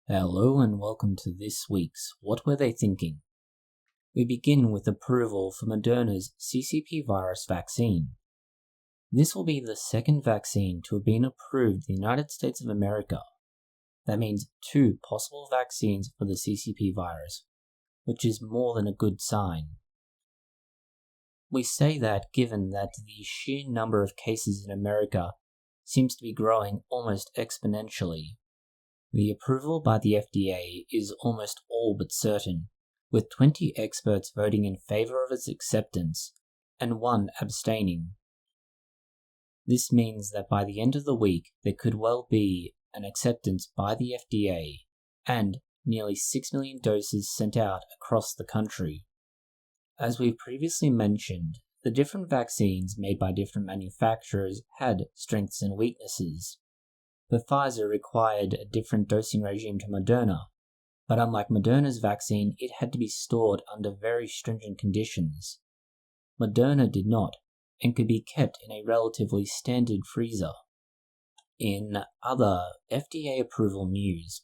Hello and welcome to this week's What Were They Thinking? We begin with approval for Moderna's CCP virus vaccine. This will be the second vaccine to have been approved in the United States of America. That means 2 possible vaccines for the CCP virus, which is more than a good sign. We say that given that the sheer number of cases in America seems to be growing almost exponentially. The approval by the FDA is almost all but certain, with 20 experts voting in favor of its acceptance and 1 abstaining. This means that by the end of the week there could well be an acceptance by the FDA and nearly 6 million doses sent out across the country. As we've previously mentioned, the different vaccines made by different manufacturers had strengths and weaknesses. Pfizer required a different dosing regime to Moderna, but unlike Moderna's vaccine, it had to be stored under very stringent conditions. Moderna did not, and could be kept in a relatively standard freezer. In other FDA approval news,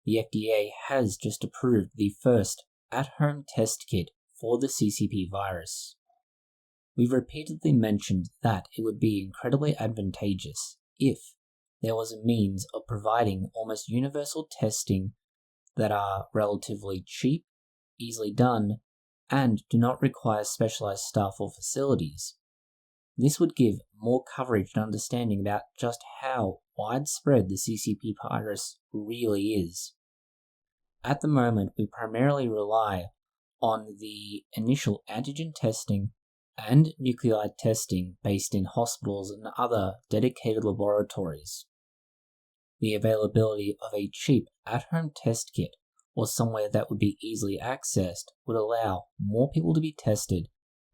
the FDA has just approved the first at-home test kit for the CCP virus. We've repeatedly mentioned that it would be incredibly advantageous if there was a means of providing almost universal testing that are relatively cheap, easily done, and do not require specialized staff or facilities. This would give more coverage and understanding about just how widespread the CCP virus really is. At the moment, we primarily rely on the initial antigen testing and nuclide testing based in hospitals and other dedicated laboratories. The availability of a cheap at-home test kit or somewhere that would be easily accessed would allow more people to be tested,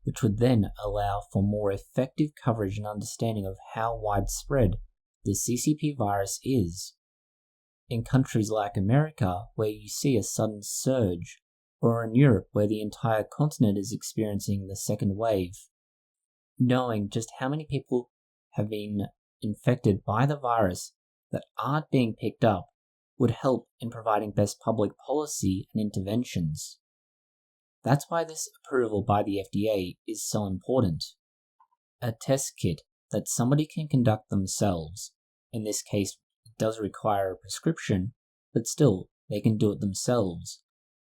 which would then allow for more effective coverage and understanding of how widespread the CCP virus is. In countries like America, where you see a sudden surge, or in Europe where the entire continent is experiencing the second wave, knowing just how many people have been infected by the virus that aren't being picked up would help in providing best public policy and interventions. That's why this approval by the FDA is so important. A test kit that somebody can conduct themselves, in this case it does require a prescription, but still they can do it themselves,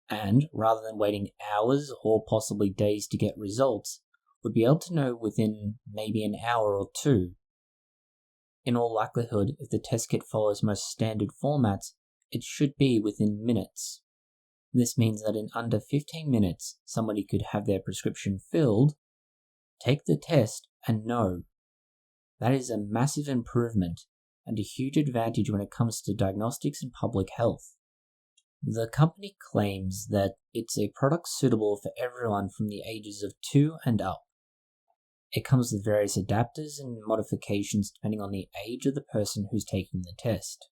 and rather than waiting hours or possibly days to get results, would be able to know within maybe an hour or 2. In all likelihood, if the test kit follows most standard formats, it should be within minutes. This means that in under 15 minutes, somebody could have their prescription filled, take the test, and know. That is a massive improvement and a huge advantage when it comes to diagnostics and public health. The company claims that it's a product suitable for everyone from the ages of 2 and up. It comes with various adapters and modifications depending on the age of the person who's taking the test.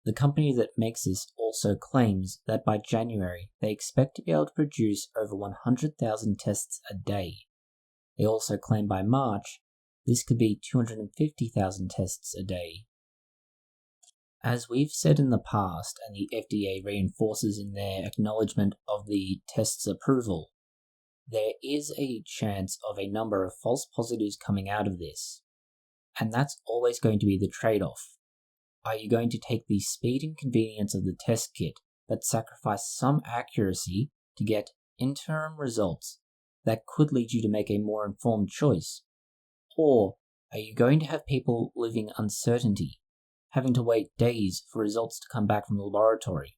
The company that makes this also claims that by January they expect to be able to produce over 100,000 tests a day. They also claim by March this could be 250,000 tests a day. As we've said in the past, and the FDA reinforces in their acknowledgement of the test's approval, there is a chance of a number of false positives coming out of this, and that's always going to be the trade-off. Are you going to take the speed and convenience of the test kit but sacrifice some accuracy to get interim results that could lead you to make a more informed choice? Or are you going to have people living uncertainty, having to wait days for results to come back from the laboratory?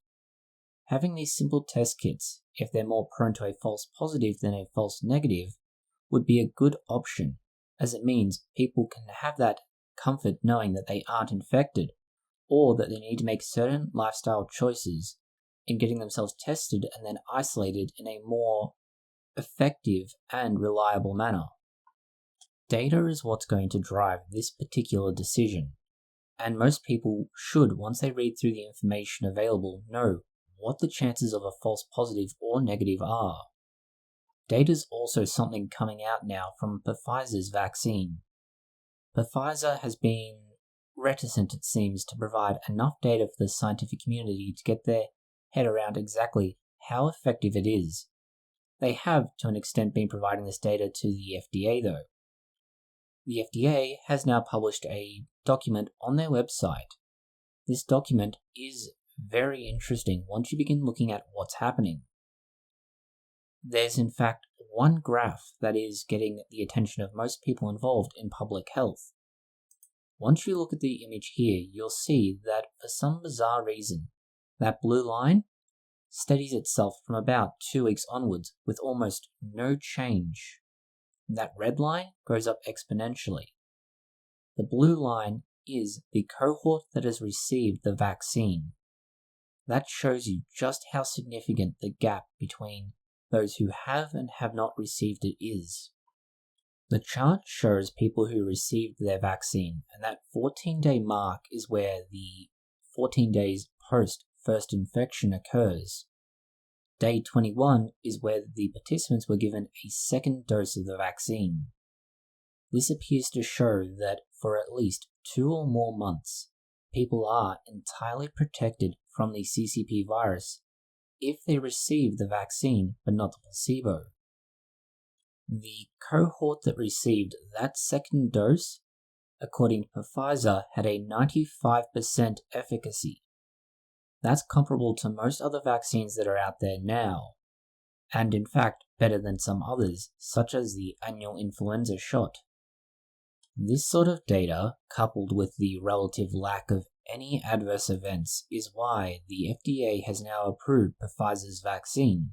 Having these simple test kits, if they're more prone to a false positive than a false negative, would be a good option, as it means people can have that comfort knowing that they aren't infected, or that they need to make certain lifestyle choices in getting themselves tested and then isolated in a more effective and reliable manner. Data is what's going to drive this particular decision, and most people should, once they read through the information available, know what the chances of a false positive or negative are. Data's also something coming out now from Pfizer's vaccine. Pfizer has been reticent, it seems, to provide enough data for the scientific community to get their head around exactly how effective it is. They have, to an extent, been providing this data to the FDA, though. The FDA has now published a document on their website. This document is very interesting once you begin looking at what's happening. There's in fact one graph that is getting the attention of most people involved in public health. Once you look at the image here, you'll see that for some bizarre reason, that blue line steadies itself from about 2 weeks onwards with almost no change. That red line goes up exponentially. The blue line is the cohort that has received the vaccine. That shows you just how significant the gap between those who have and have not received it is. The chart shows people who received their vaccine, and that 14-day mark is where the 14 days post first infection occurs. Day 21 is where the participants were given a second dose of the vaccine. This appears to show that for at least 2 or more months, people are entirely protected from the CCP virus if they receive the vaccine but not the placebo. The cohort that received that second dose, according to Pfizer, had a 95% efficacy. That's comparable to most other vaccines that are out there now, and in fact better than some others, such as the annual influenza shot. This sort of data, coupled with the relative lack of any adverse events, is why the FDA has now approved Pfizer's vaccine,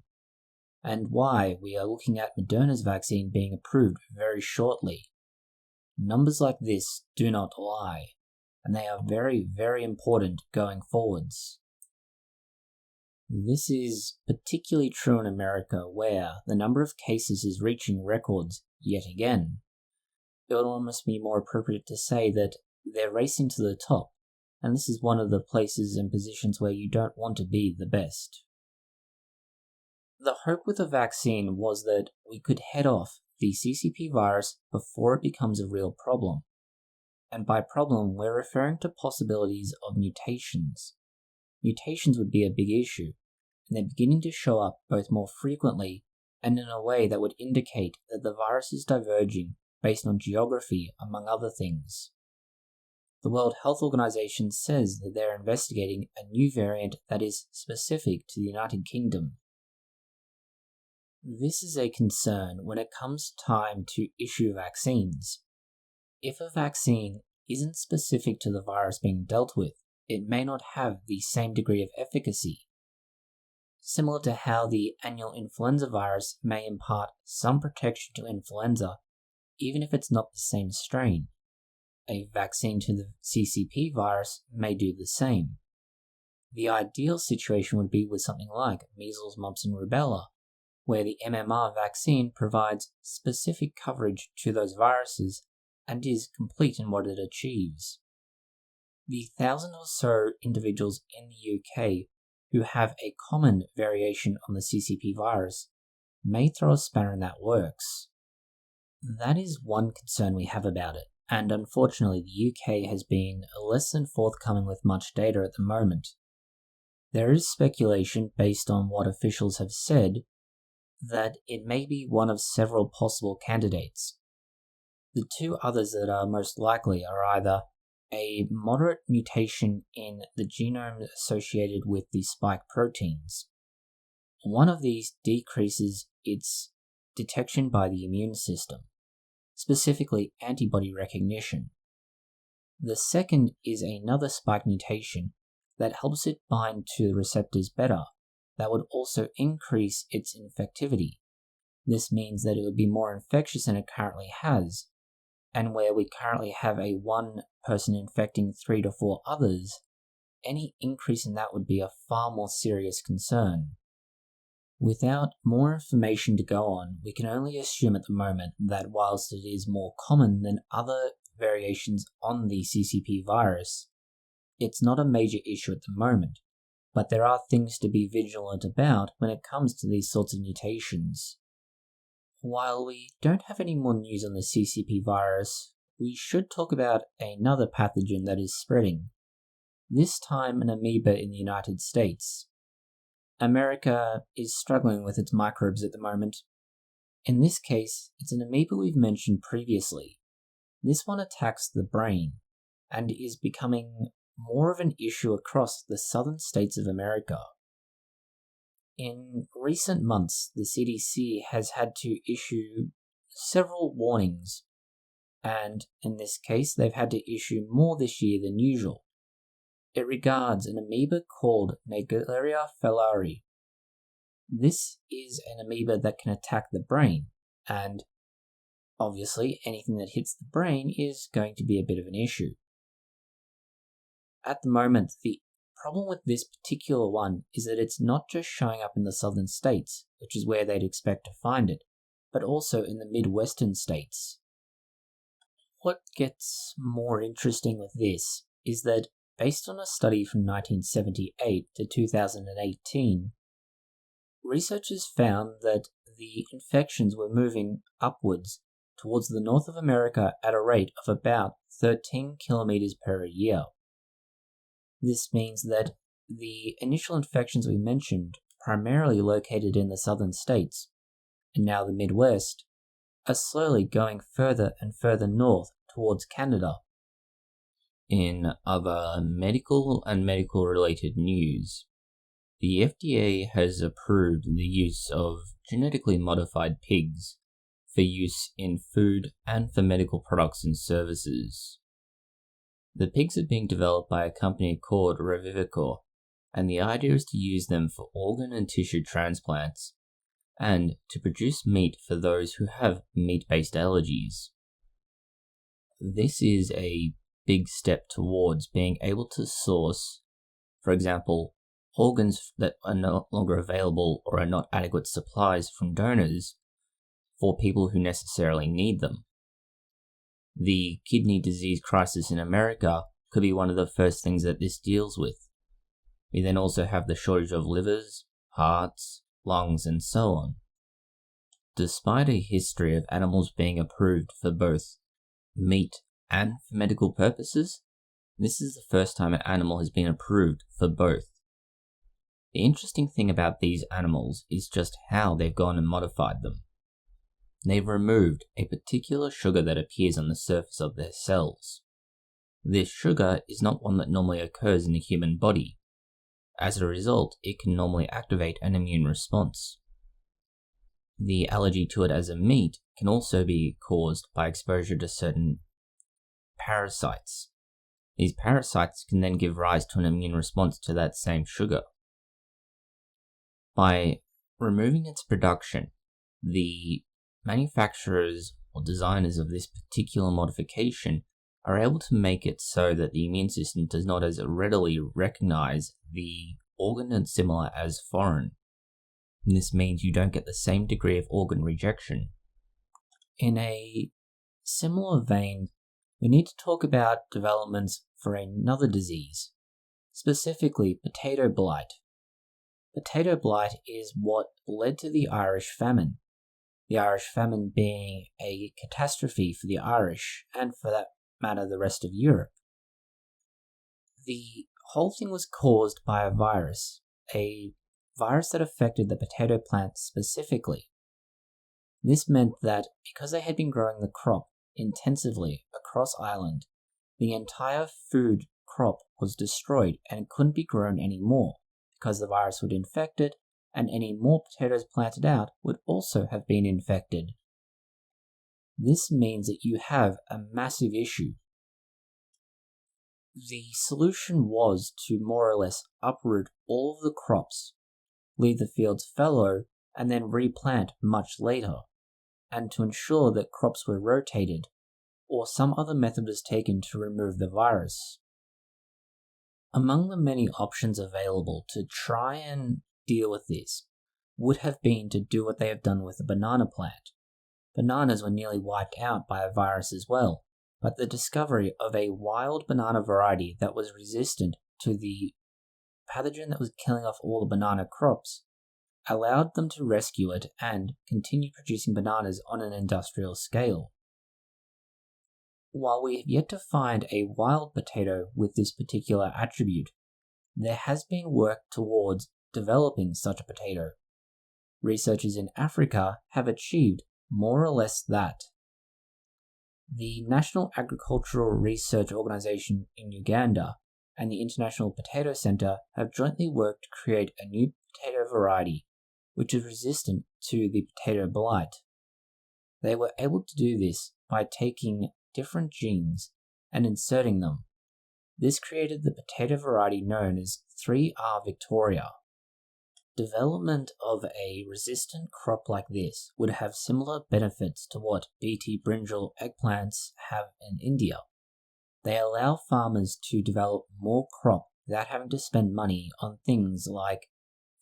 and why we are looking at Moderna's vaccine being approved very shortly. Numbers like this do not lie, and they are very, very important going forwards. This is particularly true in America, where the number of cases is reaching records yet again. It would almost be more appropriate to say that they're racing to the top, and this is one of the places and positions where you don't want to be the best. The hope with the vaccine was that we could head off the CCP virus before it becomes a real problem. And by problem, we're referring to possibilities of mutations. Mutations would be a big issue, and they're beginning to show up both more frequently and in a way that would indicate that the virus is diverging based on geography, among other things. The World Health Organization says that they're investigating a new variant that is specific to the United Kingdom. This is a concern when it comes time to issue vaccines. If a vaccine isn't specific to the virus being dealt with, it may not have the same degree of efficacy. Similar to how the annual influenza virus may impart some protection to influenza, even if it's not the same strain, a vaccine to the CCP virus may do the same. The ideal situation would be with something like measles, mumps, and rubella, where the MMR vaccine provides specific coverage to those viruses and is complete in what it achieves. The 1,000 or so individuals in the UK who have a common variation on the CCP virus may throw a spanner in that works. That is one concern we have about it, and unfortunately the UK has been less than forthcoming with much data at the moment. There is speculation based on what officials have said that it may be one of several possible candidates. The 2 others that are most likely are either a moderate mutation in the genome associated with the spike proteins. One of these decreases its detection by the immune system, specifically antibody recognition. The second is another spike mutation that helps it bind to receptors better, that would also increase its infectivity. This means that it would be more infectious than it currently has, and where we currently have a 1 person infecting 3 to 4 others, any increase in that would be a far more serious concern. Without more information to go on, we can only assume at the moment that whilst it is more common than other variations on the CCP virus, it's not a major issue at the moment, but there are things to be vigilant about when it comes to these sorts of mutations. While we don't have any more news on the CCP virus, we should talk about another pathogen that is spreading, this time an amoeba in the United States. America is struggling with its microbes at the moment. In this case, it's an amoeba we've mentioned previously. This one attacks the brain and is becoming more of an issue across the southern states of America. In recent months, the CDC has had to issue several warnings, and in this case, they've had to issue more this year than usual. It regards an amoeba called Naegleria fowleri. This is an amoeba that can attack the brain, and obviously anything that hits the brain is going to be a bit of an issue. At the moment, the problem with this particular one is that it's not just showing up in the southern states, which is where they'd expect to find it, but also in the midwestern states. What gets more interesting with this is that, based on a study from 1978 to 2018, researchers found that the infections were moving upwards towards the North of America at a rate of about 13 kilometers per year. This means that the initial infections we mentioned, primarily located in the southern states, and now the Midwest, are slowly going further and further north towards Canada. In other medical and medical-related news, the FDA has approved the use of genetically modified pigs for use in food and for medical products and services. The pigs are being developed by a company called Revivicor, and the idea is to use them for organ and tissue transplants, and to produce meat for those who have meat-based allergies. This is a big step towards being able to source, for example, organs that are no longer available or are not adequate supplies from donors for people who necessarily need them. The kidney disease crisis in America could be one of the first things that this deals with. We then also have the shortage of livers, hearts, lungs, and so on. Despite a history of animals being approved for both meat and for medical purposes, this is the first time an animal has been approved for both. The interesting thing about these animals is just how they've gone and modified them. They've removed a particular sugar that appears on the surface of their cells. This sugar is not one that normally occurs in the human body. As a result, it can normally activate an immune response. The allergy to it as a meat can also be caused by exposure to certain parasites. These parasites can then give rise to an immune response to that same sugar. By removing its production, the manufacturers or designers of this particular modification are able to make it so that the immune system does not as readily recognize the organ as similar as foreign. And this means you don't get the same degree of organ rejection. In a similar vein, we need to talk about developments for another disease, specifically potato blight. Potato blight is what led to the Irish famine. The Irish famine being a catastrophe for the Irish, and for that matter the rest of Europe. The whole thing was caused by a virus that affected the potato plant specifically. This meant that because they had been growing the crop intensively across Ireland, the entire food crop was destroyed and it couldn't be grown anymore because the virus would infect it, and any more potatoes planted out would also have been infected. This means that you have a massive issue. The solution was to more or less uproot all of the crops, leave the fields fallow, and then replant much later, and to ensure that crops were rotated, or some other method was taken to remove the virus. Among the many options available to try and deal with this would have been to do what they have done with the banana plant. Bananas were nearly wiped out by a virus as well, but the discovery of a wild banana variety that was resistant to the pathogen that was killing off all the banana crops allowed them to rescue it and continue producing bananas on an industrial scale. While we have yet to find a wild potato with this particular attribute, there has been work towards developing such a potato. Researchers in Africa have achieved more or less that. The National Agricultural Research Organization in Uganda and the International Potato Center have jointly worked to create a new potato variety which is resistant to the potato blight. They were able to do this by taking different genes and inserting them. This created the potato variety known as 3R Victoria. Development of a resistant crop like this would have similar benefits to what BT brinjal eggplants have in India. They allow farmers to develop more crop without having to spend money on things like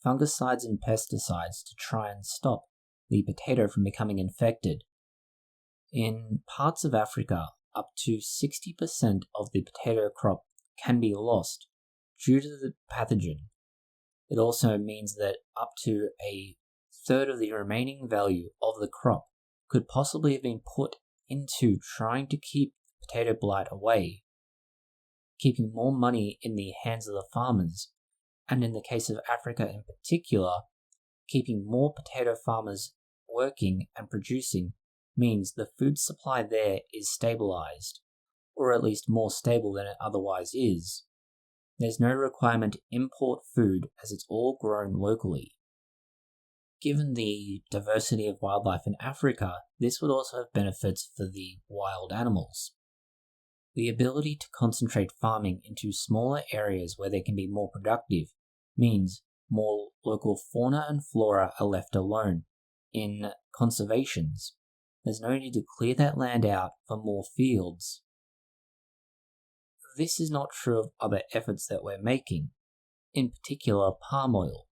fungicides and pesticides to try and stop the potato from becoming infected. In parts of Africa, up to 60% of the potato crop can be lost due to the pathogen. It also means that up to a third of the remaining value of the crop could possibly have been put into trying to keep potato blight away, keeping more money in the hands of the farmers, and in the case of Africa in particular, keeping more potato farmers working and producing means the food supply there is stabilized, or at least more stable than it otherwise is. There's no requirement to import food as it's all grown locally. Given the diversity of wildlife in Africa, this would also have benefits for the wild animals. The ability to concentrate farming into smaller areas where they can be more productive means more local fauna and flora are left alone in conservations. There's no need to clear that land out for more fields. This is not true of other efforts that we're making, in particular palm oil.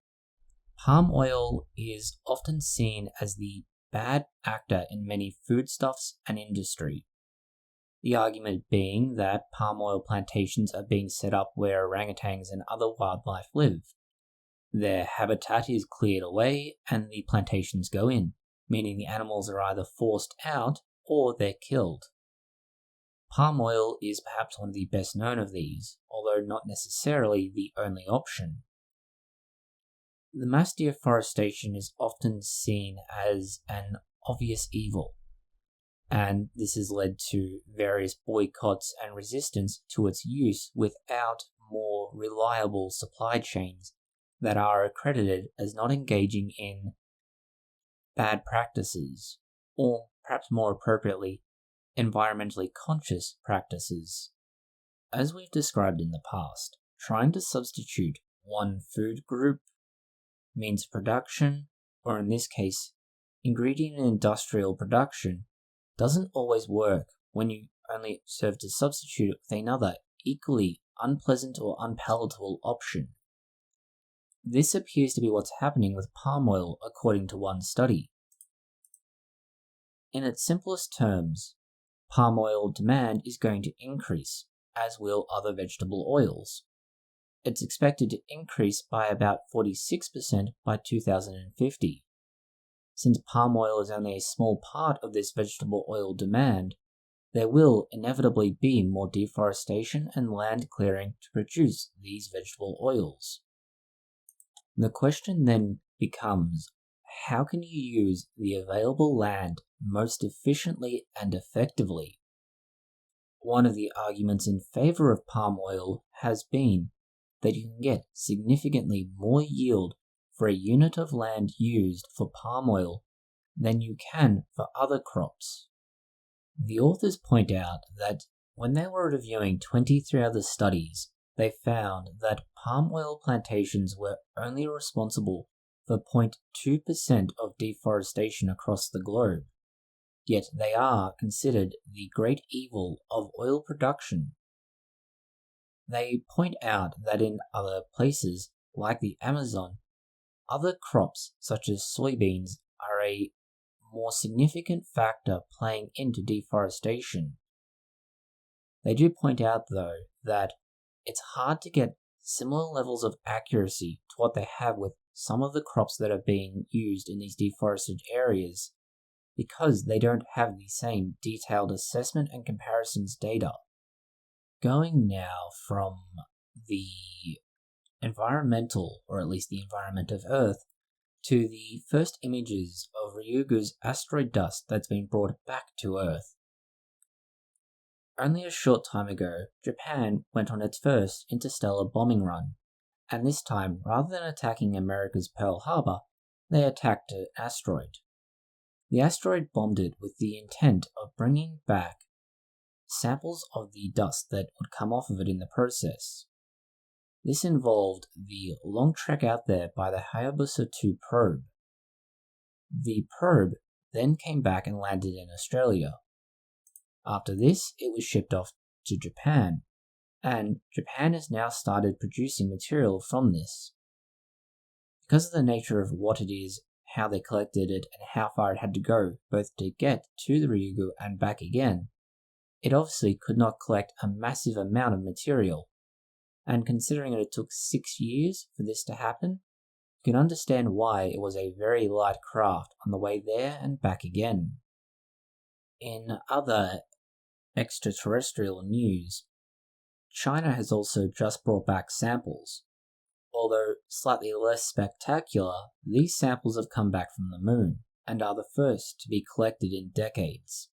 Palm oil is often seen as the bad actor in many foodstuffs and industry. The argument being that palm oil plantations are being set up where orangutans and other wildlife live. Their habitat is cleared away and the plantations go in, meaning the animals are either forced out or they're killed. Palm oil is perhaps one of the best known of these, although not necessarily the only option. The mass deforestation is often seen as an obvious evil, and this has led to various boycotts and resistance to its use without more reliable supply chains that are accredited as not engaging in bad practices, or perhaps more appropriately, environmentally conscious practices. As we've described in the past, trying to substitute one food group, means production, or in this case, ingredient and industrial production, doesn't always work when you only serve to substitute it with another equally unpleasant or unpalatable option. This appears to be what's happening with palm oil according to one study. In its simplest terms, palm oil demand is going to increase, as will other vegetable oils. It's expected to increase by about 46% by 2050. Since palm oil is only a small part of this vegetable oil demand, there will inevitably be more deforestation and land clearing to produce these vegetable oils. The question then becomes, how can you use the available land most efficiently and effectively? One of the arguments in favor of palm oil has been that you can get significantly more yield for a unit of land used for palm oil than you can for other crops. The authors point out that when they were reviewing 23 other studies, they found that palm oil plantations were only responsible for 0.2% of deforestation across the globe, yet they are considered the great evil of oil production. They point out that in other places, like the Amazon, other crops such as soybeans are a more significant factor playing into deforestation. They do point out, though, that it's hard to get similar levels of accuracy to what they have with some of the crops that are being used in these deforested areas, because they don't have the same detailed assessment and comparisons data. Going now from the environmental, or at least the environment of Earth, to the first images of Ryugu's asteroid dust that's been brought back to Earth. Only a short time ago, Japan went on its first interstellar bombing run, and this time, rather than attacking America's Pearl Harbor, they attacked an asteroid. The asteroid bombed it with the intent of bringing back samples of the dust that would come off of it in the process. This involved the long trek out there by the Hayabusa II probe. The probe then came back and landed in Australia. After this, it was shipped off to Japan, and Japan has now started producing material from this. Because of the nature of what it is, how they collected it, and how far it had to go, both to get to the Ryugu and back again, it obviously could not collect a massive amount of material. And considering that it took 6 years for this to happen, you can understand why it was a very light craft on the way there and back again. In other extraterrestrial news, China has also just brought back samples. Although slightly less spectacular, these samples have come back from the moon, and are the first to be collected in decades.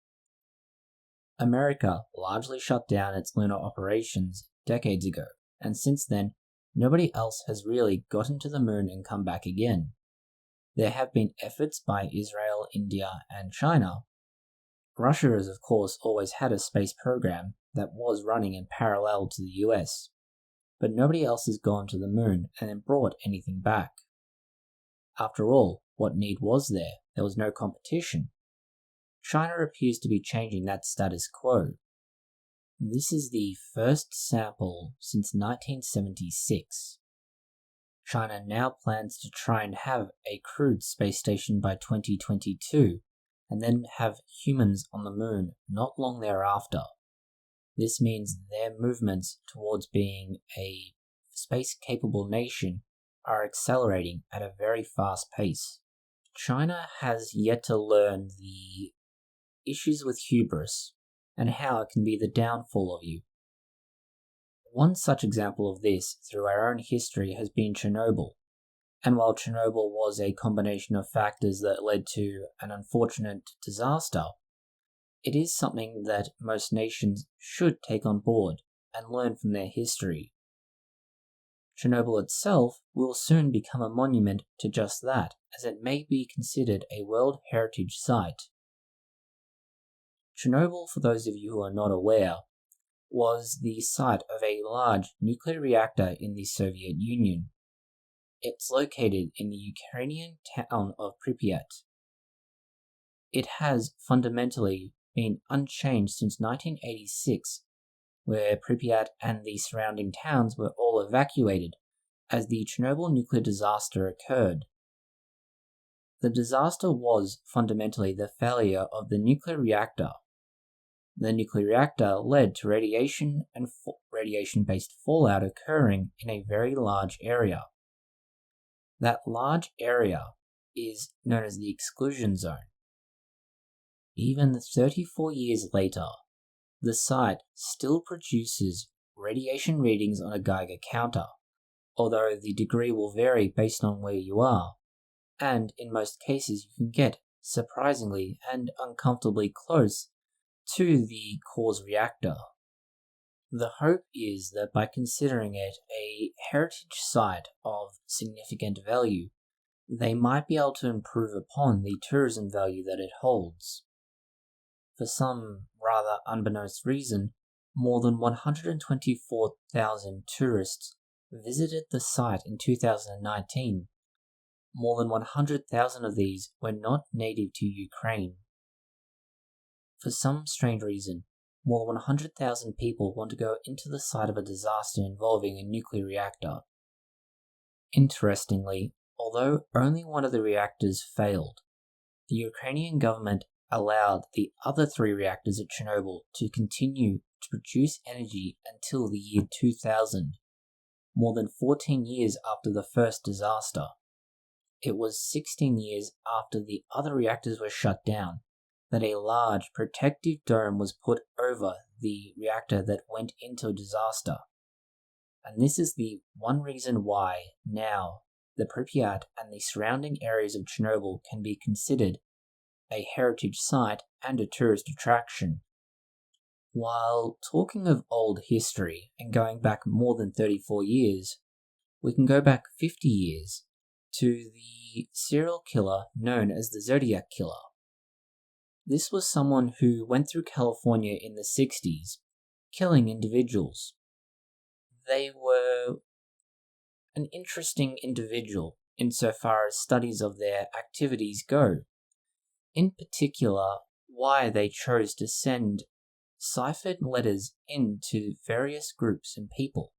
America largely shut down its lunar operations decades ago, and since then, nobody else has really gotten to the moon and come back again. There have been efforts by Israel, India, and China. Russia has of course always had a space program that was running in parallel to the US, but nobody else has gone to the moon and then brought anything back. After all, what need was there? There was no competition. China appears to be changing that status quo. This is the first sample since 1976. China now plans to try and have a crewed space station by 2022, and then have humans on the moon not long thereafter. This means their movements towards being a space-capable nation are accelerating at a very fast pace. China has yet to learn the issues with hubris and how it can be the downfall of you. One such example of this through our own history has been Chernobyl, and while Chernobyl was a combination of factors that led to an unfortunate disaster, it is something that most nations should take on board and learn from their history. Chernobyl itself will soon become a monument to just that, as it may be considered a World Heritage Site. Chernobyl, for those of you who are not aware, was the site of a large nuclear reactor in the Soviet Union. It's located in the Ukrainian town of Pripyat. It has fundamentally been unchanged since 1986, where Pripyat and the surrounding towns were all evacuated as the Chernobyl nuclear disaster occurred. The disaster was fundamentally the failure of the nuclear reactor. The nuclear reactor led to radiation and radiation-based fallout occurring in a very large area. That large area is known as the exclusion zone. Even 34 years later, the site still produces radiation readings on a Geiger counter, although the degree will vary based on where you are, and in most cases you can get surprisingly and uncomfortably close to the cause reactor. The hope is that by considering it a heritage site of significant value, they might be able to improve upon the tourism value that it holds. For some rather unbeknownst reason, more than 124,000 tourists visited the site in 2019. More than 100,000 of these were not native to Ukraine. For some strange reason, more than 100,000 people want to go into the site of a disaster involving a nuclear reactor. Interestingly, although only one of the reactors failed, the Ukrainian government allowed the other 3 reactors at Chernobyl to continue to produce energy until the year 2000, more than 14 years after the first disaster. It was 16 years after the other reactors were shut down that a large protective dome was put over the reactor that went into disaster. And this is the one reason why now the Pripyat and the surrounding areas of Chernobyl can be considered a heritage site and a tourist attraction. While talking of old history and going back more than 34 years, we can go back 50 years to the serial killer known as the Zodiac Killer. This was someone who went through California in the 60s, killing individuals. They were an interesting individual insofar as studies of their activities go. In particular, why they chose to send ciphered letters into various groups and people,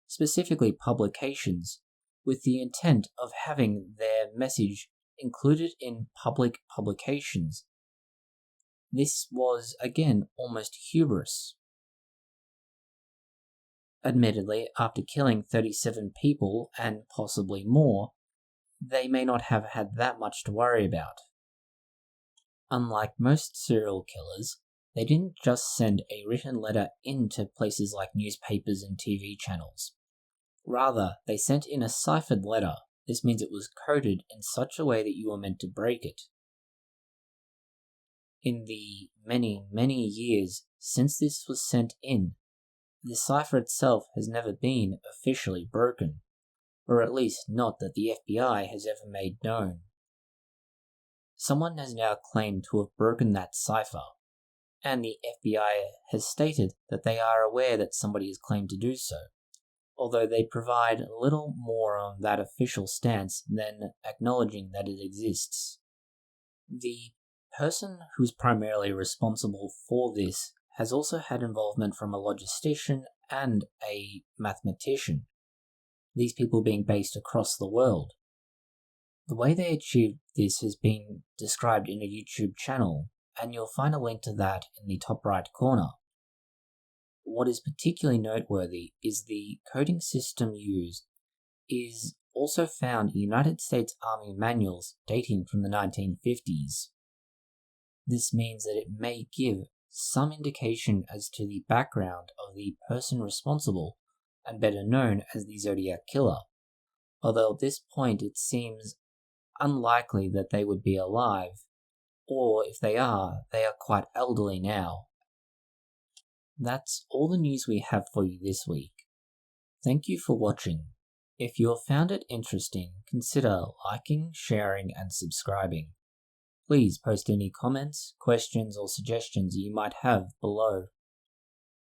specifically publications, with the intent of having their message included in public publications. This was, again, almost hubris. Admittedly, after killing 37 people, and possibly more, they may not have had that much to worry about. Unlike most serial killers, they didn't just send a written letter into places like newspapers and TV channels. Rather, they sent in a ciphered letter. This means it was coded in such a way that you were meant to break it. In the many, many years since this was sent in, the cipher itself has never been officially broken, or at least not that the FBI has ever made known. Someone has now claimed to have broken that cipher, and the FBI has stated that they are aware that somebody has claimed to do so, although they provide little more on that official stance than acknowledging that it exists. The person who's primarily responsible for this has also had involvement from a logistician and a mathematician, these people being based across the world. The way they achieved this has been described in a YouTube channel, and you'll find a link to that in the top right corner. What is particularly noteworthy is the coding system used is also found in United States Army manuals dating from the 1950s. This means that it may give some indication as to the background of the person responsible and better known as the Zodiac Killer, although at this point it seems unlikely that they would be alive, or if they are quite elderly now. That's all the news we have for you this week. Thank you for watching. If you have found it interesting, consider liking, sharing, and subscribing. Please post any comments, questions, or suggestions you might have below.